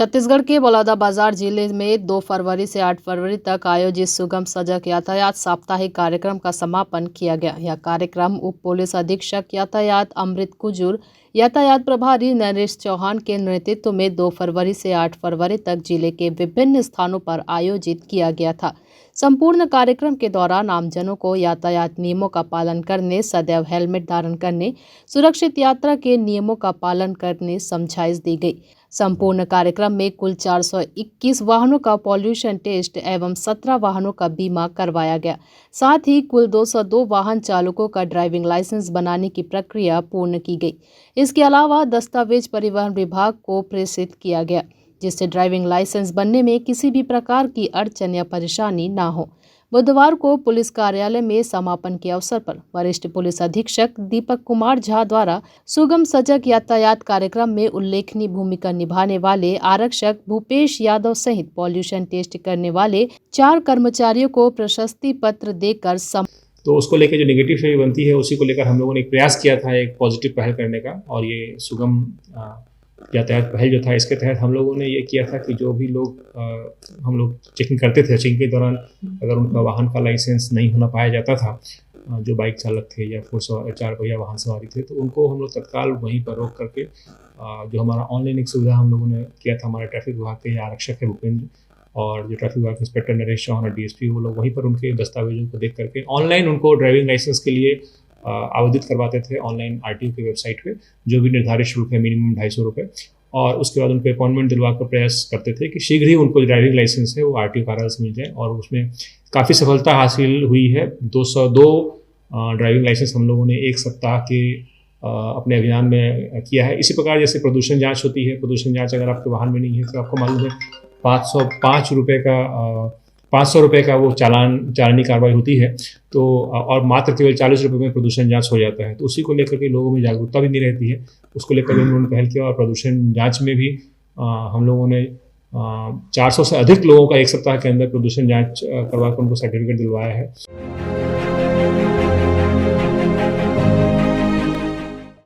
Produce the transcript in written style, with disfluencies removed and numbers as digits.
छत्तीसगढ़ के बलौदाबाजार जिले में 2 फरवरी से 8 फरवरी तक आयोजित सुगम सजग यातायात साप्ताहिक कार्यक्रम का समापन किया गया। यह कार्यक्रम उप पुलिस अधीक्षक यातायात अमृत कुजूर, यातायात प्रभारी नरेश चौहान के नेतृत्व में 2 फरवरी से 8 फरवरी तक जिले के विभिन्न स्थानों पर आयोजित किया गया था। संपूर्ण कार्यक्रम के दौरान आमजनों को यातायात नियमों का पालन करने, सदैव हेलमेट धारण करने, सुरक्षित यात्रा के नियमों का पालन करने समझाइश दी गई। संपूर्ण कार्यक्रम में कुल 421 वाहनों का पॉल्यूशन टेस्ट एवं 17 वाहनों का बीमा करवाया गया। साथ ही कुल 202 वाहन चालकों का ड्राइविंग लाइसेंस बनाने की प्रक्रिया पूर्ण की गई। इसके अलावा दस्तावेज परिवहन विभाग को प्रेषित किया गया, जिससे ड्राइविंग लाइसेंस बनने में किसी भी प्रकार की अड़चन या परेशानी न हो। बुधवार को पुलिस कार्यालय में समापन के अवसर पर वरिष्ठ पुलिस अधीक्षक दीपक कुमार झा द्वारा सुगम सजग यातायात कार्यक्रम में उल्लेखनीय भूमिका निभाने वाले आरक्षक भूपेश यादव सहित पॉल्यूशन टेस्ट करने वाले 4 कर्मचारियों को प्रशस्ति पत्र देकर तो उसको लेकर जो नेगेटिव छवि बनती है, उसी को लेकर हम लोगों ने एक प्रयास किया था एक पॉजिटिव पहल करने का। और ये सुगम यातायात पहल जो था, इसके तहत हम लोगों ने ये किया था कि जो भी लोग हम लोग चेकिंग करते थे, चेकिंग के दौरान अगर उनका वाहन का लाइसेंस नहीं होना पाया जाता था, जो बाइक चालक थे या 4 पहिया वाहन सवारी थे, तो उनको हम लोग तत्काल वहीं पर रोक करके जो हमारा ऑनलाइन एक सुविधा हम लोगों ने किया था, हमारे ट्रैफिक विभाग के आरक्षक है भूपेंद्र और जो ट्रैफिक विभाग के इंस्पेक्टर नरेश चौहान और DSP, वो लोग वहीं पर उनके दस्तावेजों को देख करके ऑनलाइन उनको ड्राइविंग लाइसेंस के लिए आवेदित करवाते थे ऑनलाइन RTO की वेबसाइट पे, जो भी निर्धारित शुल्क है मिनिमम 250 रुपये। और उसके बाद उनको अपॉइंटमेंट दिलवा कर प्रयास करते थे कि शीघ्र ही उनको ड्राइविंग लाइसेंस है वो RTO कार्यालय से मिल जाए। और उसमें काफ़ी सफलता हासिल हुई है। 202 ड्राइविंग लाइसेंस हम लोगों ने 1 सप्ताह के अपने अभियान में किया है। इसी प्रकार जैसे प्रदूषण जाँच होती है, प्रदूषण जाँच अगर आपके वाहन में नहीं है तो आपको मालूम है 500 रुपये का वो चालानी कार्रवाई होती है। तो और मात्र केवल 40 रुपये में प्रदूषण जांच हो जाता है। तो उसी को लेकर के लोगों में जागरूकता भी नहीं रहती है, उसको लेकर भी उन्होंने पहल किया। और प्रदूषण जांच में भी हम लोगों ने 400 से अधिक लोगों का 1 सप्ताह के अंदर प्रदूषण जांच करवा कर उनको सर्टिफिकेट दिलवाया है।